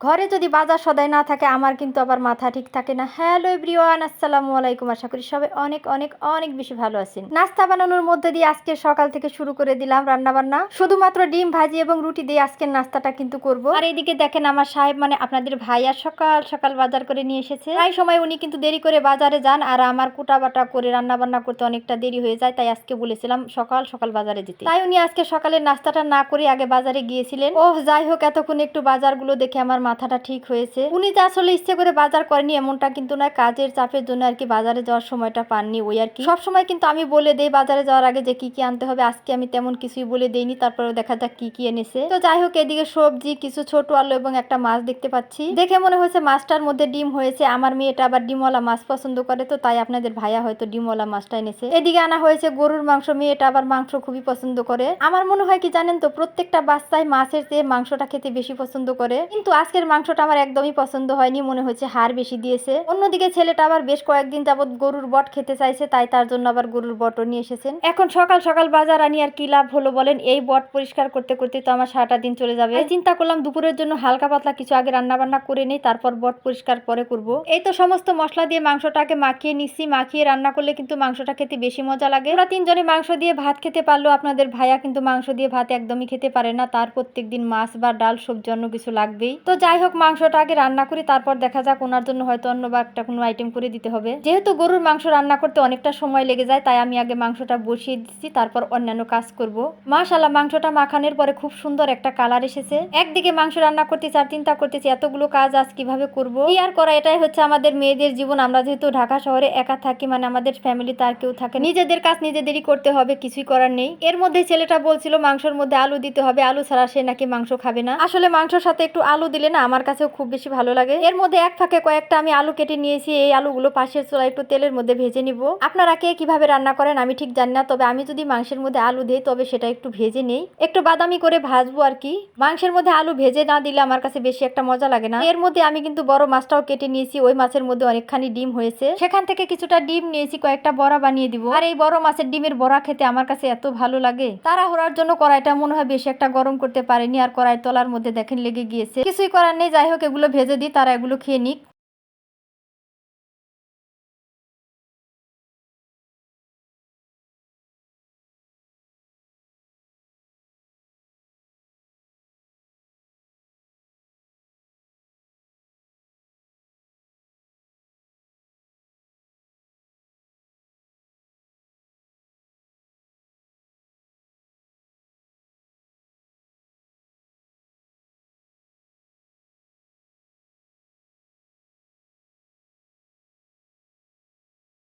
ঘরে যদি বাজার সদাই না থাকে আমার কিন্তু আবার মাথা ঠিক থাকে না। হ্যালো এভরিওয়ান, আসসালামু আলাইকুম। আশা করি সবাই অনেক অনেক অনেক বেশি ভালো আছেন। নাস্তা বানানোর মধ্যে দিয়ে আজকে সকাল থেকে শুরু করে দিলাম রান্না বান্না। শুধুমাত্র ডিম ভাজি এবং রুটি দিয়ে আজকের নাস্তাটা কিন্তু করব। আর এইদিকে দেখেন আমার সাহেব মানে আপনাদের ভাইয়া সকাল সকাল বাজার করে নিয়ে এসেছে। প্রায় সময় উনি কিন্তু দেরি করে বাজারে যান আর আমার কুটা বাটা করে রান্না বান্না করতে অনেকটা দেরি হয়ে যায়, তাই আজকে বলেছিলাম সকাল সকাল বাজারে যেতে। তাই উনি আজকে সকালের নাস্তাটা না করে আগে বাজারে গিয়েছিলেন। ওহ যাই হোক, এতক্ষণ একটু বাজারগুলো দেখে আমার মাথাটা ঠিক হয়েছে। উনি তো আসলে ইচ্ছে করে বাজার করেনি এমনটা কিন্তু নয়, কাজের চাপের জন্য আর কি বাজারে যাওয়ার সময়টা পাননি ওই আর কি। সব সময় কিন্তু আমি বলে দেই বাজারে যাওয়ার আগে যে কি কি আনতে হবে, আজকে আমি তেমন কিছুই বলে দেইনি, তারপরে দেখা যাক কি কি এনেছে। তো যাই হোক, এদিকে সবজি, কিছু ছোট আলু এবং একটা মাছ দেখতে পাচ্ছি। দেখে মনে হয়েছে মাছটার মধ্যে ডিম হয়েছে। আমার মেয়েটা আবার ডিমওয়ালা মাছ পছন্দ করে, তো তাই আপনাদের ভাইয়া হয়তো ডিমওয়ালা মাছটা এনেছে। এদিকে আনা হয়েছে গরুর মাংস। মেয়েটা আবার মাংস খুবই পছন্দ করে। আমার মনে হয় কি জানেন তো, প্রত্যেকটা বাচ্চাই মাছের চেয়ে মাংসটা খেতে বেশি পছন্দ করে, কিন্তু আজকের মাংসটা আমার একদমই পছন্দ হয়নি, মনে হচ্ছে হাড় বেশি দিয়েছে। অন্যদিকে ছেলেটা আবার বেশ কয়েকদিন যাবত গরুর বট খেতে চাইছে, তাই তার জন্য আবার গরুর বটও নিয়ে এসেছেন। এখন সকাল সকাল বাজার আনি আর কি লাভ হলো বলেন? এই বট পরিষ্কার করতে করতে তো আমার সারাটা দিন চলে যাবে। চিন্তা করলাম দুপুরের জন্য হালকা পাতলা কিছু আগে রান্না বান্না করে নেই, তারপর বট পরিষ্কার পরে করব। এই তো সমস্ত মশলা দিয়ে মাংসটাকে মাখিয়ে নিচ্ছি। মাখিয়ে রান্না করলে কিন্তু মাংসটা খেতে বেশি মজা লাগে। ওরা তিনজনে মাংস দিয়ে ভাত খেতে পারলো, আপনাদের ভাইয়া কিন্তু মাংস দিয়ে ভাত একদমই খেতে পারে না, তার প্রত্যেকদিন মাছ বা ডাল সবজি অন্য কিছু লাগবেই। তো যাই হোক, মাংসটা আগে রান্না করি, তারপর দেখা যাক ওনার জন্য হয়তো অন্য বা একটা কোনো আইটেম করে দিতে হবে। যেহেতু গরুর মাংস রান্না করতে অনেকটা সময় লেগে যায়, তাই আমি আগে মাংসটা বসিয়ে দিচ্ছি, তারপর অন্যান্য কাজ করব। মাশাআল্লাহ, মাংসটা মাখানোর পরে খুব সুন্দর একটা কালার এসেছে। একদিকে মাংস রান্না করতেছি আর চিন্তা করতেছি এতগুলো কাজ আজ কিভাবে করব। কি আর করা, এটাই হচ্ছে আমাদের মেয়েদের জীবন। আমরা যেহেতু ঢাকা শহরে একা থাকি, মানে আমাদের ফ্যামিলিতে আর কেউ থাকে, নিজেদের কাজ নিজেদেরই করতে হবে, কিছুই করার নেই। এর মধ্যে ছেলেটা বলছিল মাংসের মধ্যে আলু দিতে হবে, আলু ছাড়া সে নাকি মাংস খাবে না। আসলে মাংসের সাথে একটু আলু দিলে না আমার কাছেও খুব বেশি ভালো লাগে। এর মধ্যে এক ফাঁকে কয়েকটা আমি আলু কেটে নিয়েছি। এই আলুগুলো পাশের চুলায় একটু তেলের মধ্যে ভেজে নিব। আপনারা কে কিভাবে রান্না করেন আমি ঠিক জানি না, তবে আমি যদি মাংসের মধ্যে আলু দিই তবে সেটা একটু ভেজে নেই, একটু বাদামি করে ভাজবো আর কি। মাংসের মধ্যে আলু ভেজে না দিলে আমার কাছে বেশি একটা মজা লাগে না। এর মধ্যে আমি কিন্তু বড় মাছটাও কেটে নিয়েছি। ওই মাছের মধ্যে অনেকখানি ডিম হয়েছে, সেখান থেকে কিছুটা ডিম নিয়েছি, কয়েকটা বড়া বানিয়ে দিব। আর এই বড় মাছের ডিমের বড়া খেতে আমার কাছে এত ভালো লাগে। তাড়াহুড়ার জন্য কড়াইটা মনে হয় বেশি একটা গরম করতে পারেনি, আর কড়াই তলার মধ্যে দেখেন লেগে গিয়েছে। কিছুই করার নেই, যাই হোক এগুলো ভেজে দিই, তারা এগুলো খেয়ে নিক।